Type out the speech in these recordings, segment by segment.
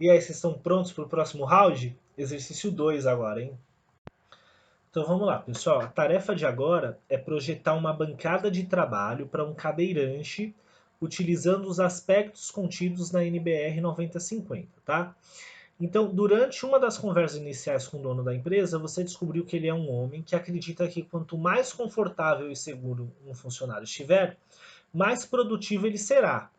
E aí, vocês estão prontos para o próximo round? Exercício 2 agora, hein? Então vamos lá, pessoal. A tarefa de agora é projetar uma bancada de trabalho para um cadeirante utilizando os aspectos contidos na NBR 9050, tá? Então, durante uma das conversas iniciais com o dono da empresa, você descobriu que ele é um homem que acredita que quanto mais confortável e seguro um funcionário estiver, mais produtivo ele será.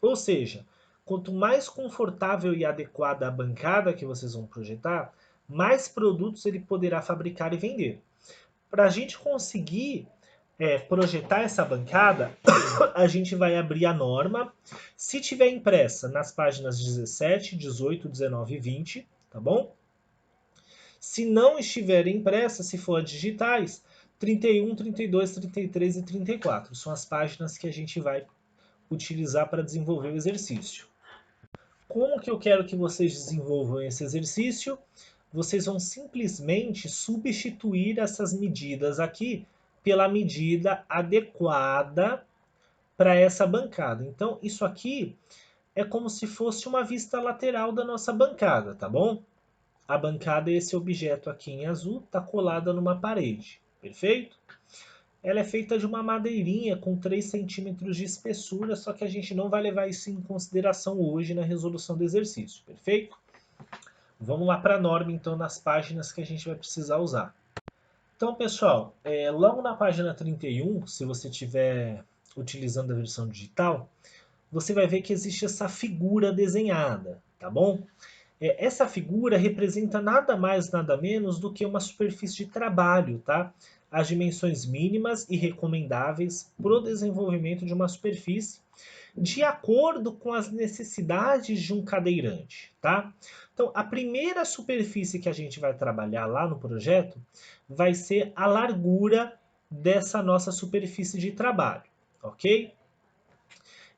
Ou seja, quanto mais confortável e adequada a bancada que vocês vão projetar, mais produtos ele poderá fabricar e vender. Para a gente conseguir projetar essa bancada, a gente vai abrir a norma. Se tiver impressa nas páginas 17, 18, 19 e 20, tá bom? Se não estiver impressa, se for digitais, 31, 32, 33 e 34. São as páginas que a gente vai utilizar para desenvolver o exercício. Como que eu quero que vocês desenvolvam esse exercício? Vocês vão simplesmente substituir essas medidas aqui pela medida adequada para essa bancada. Então, isso aqui é como se fosse uma vista lateral da nossa bancada, tá bom? A bancada é esse objeto aqui em azul, está colada numa parede, perfeito? Ela é feita de uma madeirinha com 3 centímetros de espessura, só que a gente não vai levar isso em consideração hoje na resolução do exercício, perfeito? Vamos lá para a norma, então, nas páginas que a gente vai precisar usar. Então, pessoal, logo na página 31, se você estiver utilizando a versão digital, você vai ver que existe essa figura desenhada, tá bom? Essa figura representa nada mais, nada menos do que uma superfície de trabalho, tá? As dimensões mínimas e recomendáveis para o desenvolvimento de uma superfície de acordo com as necessidades de um cadeirante, tá? Então, a primeira superfície que a gente vai trabalhar lá no projeto vai ser a largura dessa nossa superfície de trabalho, ok?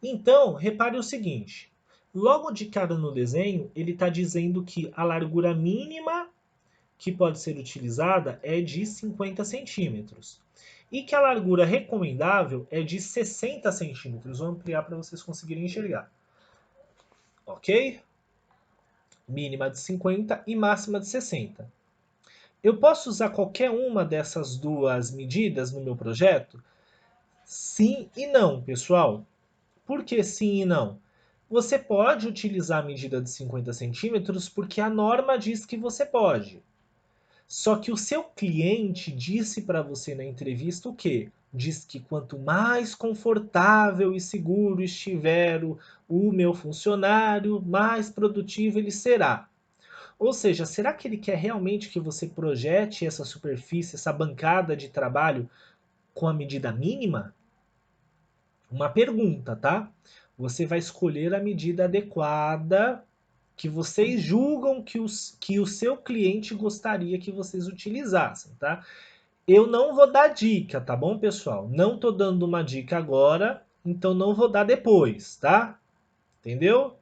Então, repare o seguinte, logo de cara no desenho, ele está dizendo que a largura mínima que pode ser utilizada é de 50 centímetros e que a largura recomendável é de 60 centímetros. Vou ampliar para vocês conseguirem enxergar. Ok? Mínima de 50 e máxima de 60. Eu posso usar qualquer uma dessas duas medidas no meu projeto? Sim e não, pessoal. Por que sim e não? Você pode utilizar a medida de 50 centímetros porque a norma diz que você pode. Só que o seu cliente disse para você na entrevista o quê? Diz que quanto mais confortável e seguro estiver o meu funcionário, mais produtivo ele será. Ou seja, será que ele quer realmente que você projete essa superfície, essa bancada de trabalho com a medida mínima? Uma pergunta, tá? Você vai escolher a medida adequada que vocês julgam que o seu cliente gostaria que vocês utilizassem, tá? Eu não vou dar dica, tá bom, pessoal? Não tô dando uma dica agora, então não vou dar depois, tá? Entendeu?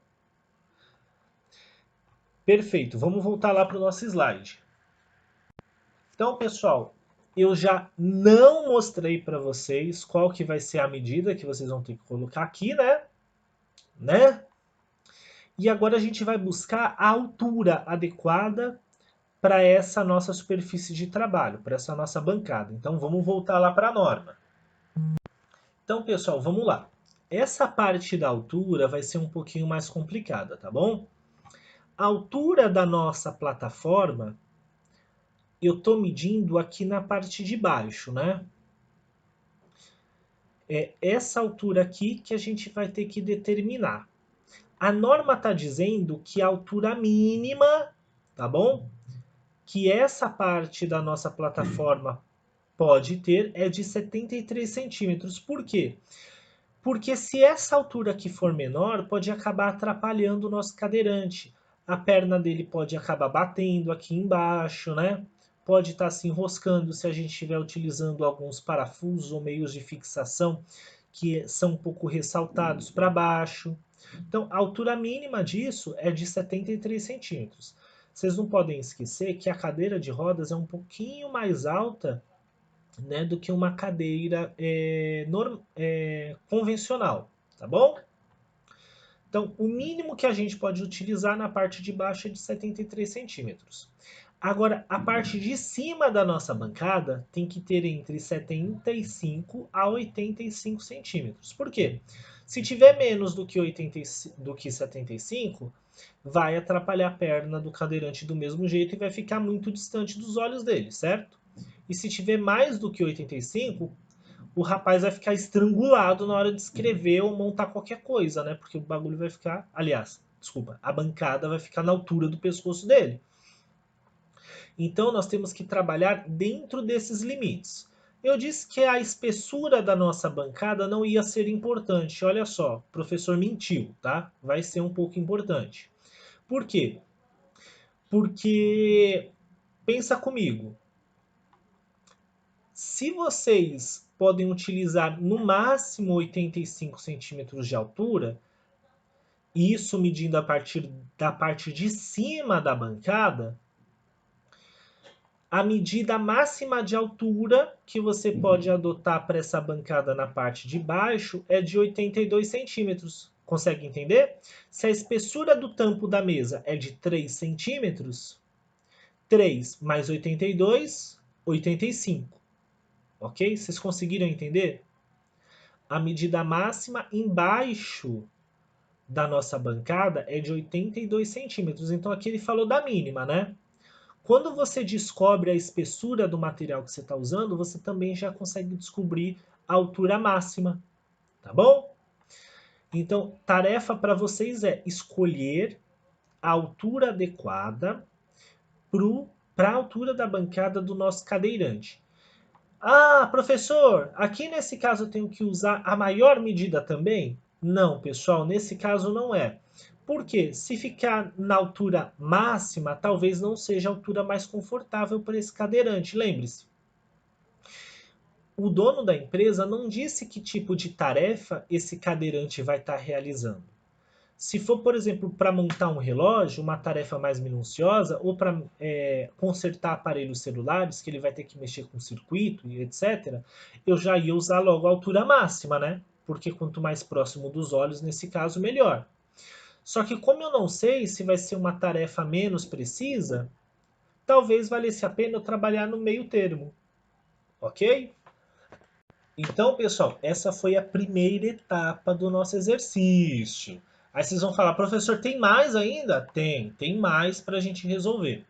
Perfeito, vamos voltar lá para o nosso slide. Então, pessoal, eu já não mostrei para vocês qual que vai ser a medida que vocês vão ter que colocar aqui, né? E agora a gente vai buscar a altura adequada para essa nossa superfície de trabalho, para essa nossa bancada. Então vamos voltar lá para a norma. Então, pessoal, vamos lá. Essa parte da altura vai ser um pouquinho mais complicada, tá bom? A altura da nossa plataforma, eu estou medindo aqui na parte de baixo, né? É essa altura aqui que a gente vai ter que determinar. A norma está dizendo que a altura mínima, tá bom? Que essa parte da nossa plataforma pode ter é de 73 centímetros. Por quê? Porque se essa altura aqui for menor, pode acabar atrapalhando o nosso cadeirante. A perna dele pode acabar batendo aqui embaixo, né? Pode estar se enroscando se a gente estiver utilizando alguns parafusos ou meios de fixação que são um pouco ressaltados para baixo. Então, a altura mínima disso é de 73 centímetros. Vocês não podem esquecer que a cadeira de rodas é um pouquinho mais alta, né, do que uma cadeira convencional, tá bom? Então, o mínimo que a gente pode utilizar na parte de baixo é de 73 centímetros. Agora, a parte de cima da nossa bancada tem que ter entre 75 a 85 centímetros. Por quê? Se tiver menos do que, 80, do que 75, vai atrapalhar a perna do cadeirante do mesmo jeito e vai ficar muito distante dos olhos dele, certo? E se tiver mais do que 85, o rapaz vai ficar estrangulado na hora de escrever ou montar qualquer coisa, né? Porque o bagulho vai ficar. Aliás, desculpa, a bancada vai ficar na altura do pescoço dele. Então nós temos que trabalhar dentro desses limites. Eu disse que a espessura da nossa bancada não ia ser importante. Olha só, o professor mentiu, tá? Vai ser um pouco importante. Por quê? Porque pensa comigo, se vocês podem utilizar no máximo 85 centímetros de altura, isso medindo a partir da parte de cima da bancada, a medida máxima de altura que você pode adotar para essa bancada na parte de baixo é de 82 centímetros. Consegue entender? Se a espessura do tampo da mesa é de 3 centímetros, 3 mais 82, 85. Ok? Vocês conseguiram entender? A medida máxima embaixo da nossa bancada é de 82 centímetros. Então aqui ele falou da mínima, né? Quando você descobre a espessura do material que você está usando, você também já consegue descobrir a altura máxima, tá bom? Então, tarefa para vocês é escolher a altura adequada para a altura da bancada do nosso cadeirante. Ah, professor, aqui nesse caso eu tenho que usar a maior medida também? Não, pessoal, nesse caso não é. Por quê? Se ficar na altura máxima, talvez não seja a altura mais confortável para esse cadeirante. Lembre-se, o dono da empresa não disse que tipo de tarefa esse cadeirante vai estar realizando. Se for, por exemplo, para montar um relógio, uma tarefa mais minuciosa, ou para consertar aparelhos celulares, que ele vai ter que mexer com circuito e etc., eu já ia usar logo a altura máxima, né? Porque quanto mais próximo dos olhos, nesse caso, melhor. Só que como eu não sei se vai ser uma tarefa menos precisa, talvez valesse a pena eu trabalhar no meio termo, ok? Então, pessoal, essa foi a primeira etapa do nosso exercício. Aí vocês vão falar, professor, tem mais ainda? Tem mais para a gente resolver,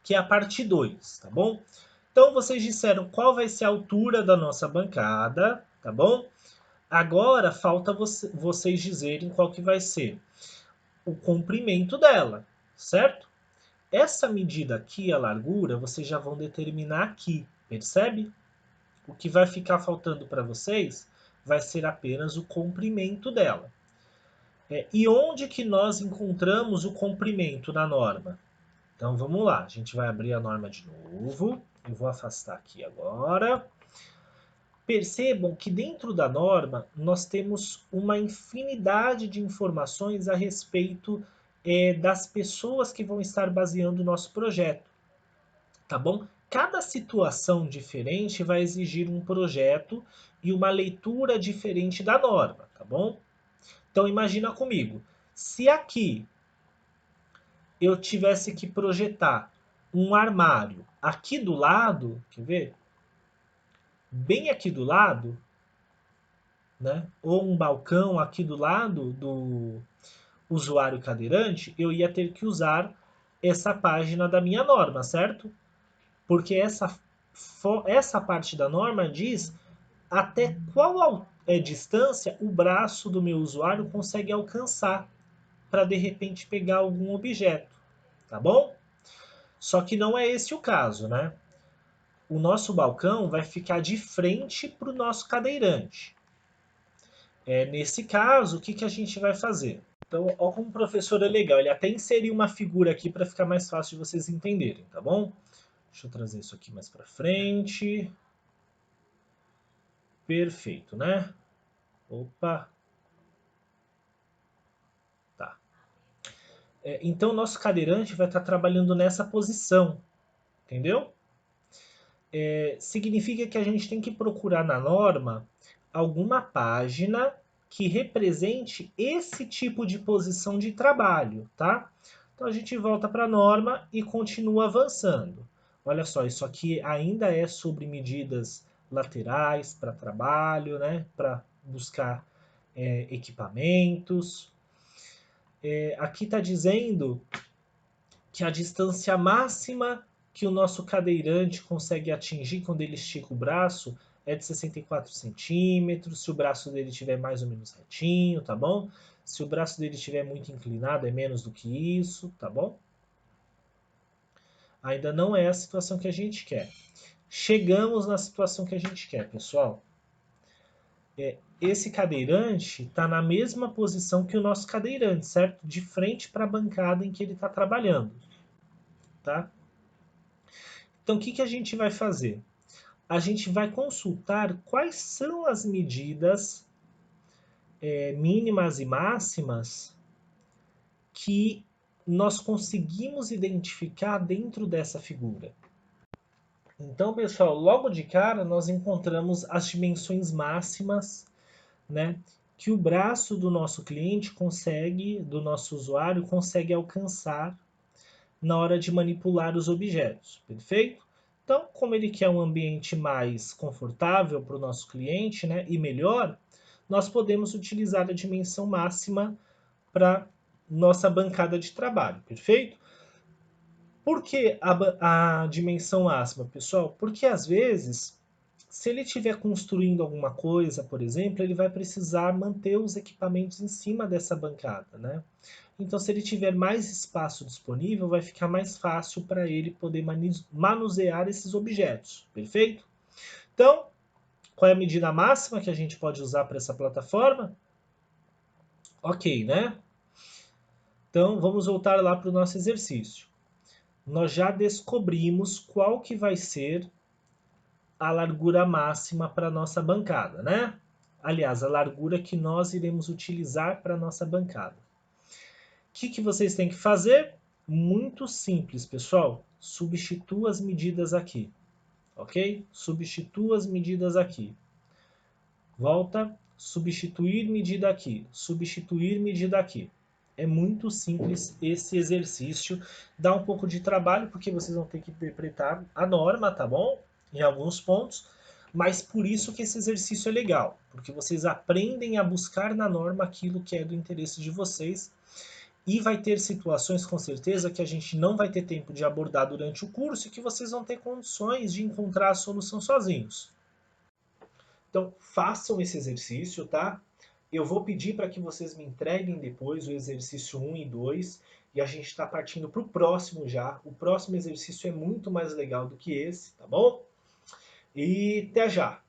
que é a parte 2, tá bom? Então, vocês disseram qual vai ser a altura da nossa bancada, tá bom? Agora, falta vocês dizerem qual que vai ser o comprimento dela, certo? Essa medida aqui, a largura, vocês já vão determinar aqui, percebe? O que vai ficar faltando para vocês vai ser apenas o comprimento dela. E onde que nós encontramos o comprimento na norma? Então vamos lá, a gente vai abrir a norma de novo. Eu vou afastar aqui agora. Percebam que dentro da norma nós temos uma infinidade de informações a respeito das pessoas que vão estar baseando o nosso projeto, tá bom? Cada situação diferente vai exigir um projeto e uma leitura diferente da norma, tá bom? Então imagina comigo, se aqui eu tivesse que projetar um armário aqui do lado, quer ver? Bem aqui do lado, né? Ou um balcão aqui do lado do usuário cadeirante, eu ia ter que usar essa página da minha norma, certo? Porque essa parte da norma diz até qual distância o braço do meu usuário consegue alcançar para de repente pegar algum objeto, tá bom? Só que não é esse o caso, né? O nosso balcão vai ficar de frente para o nosso cadeirante. Nesse caso, o que a gente vai fazer? Então, olha como o professor é legal. Ele até inseriu uma figura aqui para ficar mais fácil de vocês entenderem, tá bom? Deixa eu trazer isso aqui mais para frente. Perfeito, né? Opa. Tá. Então, o nosso cadeirante vai estar trabalhando nessa posição, entendeu? Significa que a gente tem que procurar na norma alguma página que represente esse tipo de posição de trabalho, tá? Então a gente volta para a norma e continua avançando. Olha só, isso aqui ainda é sobre medidas laterais para trabalho, né? Para buscar equipamentos. Aqui está dizendo que a distância máxima que o nosso cadeirante consegue atingir quando ele estica o braço é de 64 centímetros, se o braço dele estiver mais ou menos retinho, tá bom? Se o braço dele estiver muito inclinado, é menos do que isso, tá bom? Ainda não é a situação que a gente quer. Chegamos na situação que a gente quer, pessoal. Esse cadeirante está na mesma posição que o nosso cadeirante, certo? De frente para a bancada em que ele está trabalhando, tá? Então, o que a gente vai fazer? A gente vai consultar quais são as medidas mínimas e máximas que nós conseguimos identificar dentro dessa figura. Então, pessoal, logo de cara nós encontramos as dimensões máximas, né, que o braço do nosso cliente consegue, do nosso usuário, consegue alcançar na hora de manipular os objetos, perfeito? Então, como ele quer um ambiente mais confortável para o nosso cliente, né, e melhor, nós podemos utilizar a dimensão máxima para nossa bancada de trabalho, perfeito? Por que a dimensão máxima, pessoal? Porque às vezes, se ele estiver construindo alguma coisa, por exemplo, ele vai precisar manter os equipamentos em cima dessa bancada, né? Então, se ele tiver mais espaço disponível, vai ficar mais fácil para ele poder manusear esses objetos, perfeito? Então, qual é a medida máxima que a gente pode usar para essa plataforma? Ok, né? Então, vamos voltar lá para o nosso exercício. Nós já descobrimos qual que vai ser a largura máxima para a nossa bancada, né? Aliás, a largura que nós iremos utilizar para a nossa bancada. O que vocês têm que fazer? Muito simples, pessoal. Substitua as medidas aqui, ok? Substitua as medidas aqui. Volta, substituir medida aqui, substituir medida aqui. É muito simples esse exercício. Dá um pouco de trabalho, porque vocês vão ter que interpretar a norma, tá bom? Em alguns pontos. Mas por isso que esse exercício é legal, porque vocês aprendem a buscar na norma aquilo que é do interesse de vocês. E vai ter situações, com certeza, que a gente não vai ter tempo de abordar durante o curso e que vocês vão ter condições de encontrar a solução sozinhos. Então, façam esse exercício, tá? Eu vou pedir para que vocês me entreguem depois o exercício 1 e 2 e a gente está partindo para o próximo já. O próximo exercício é muito mais legal do que esse, tá bom? E até já!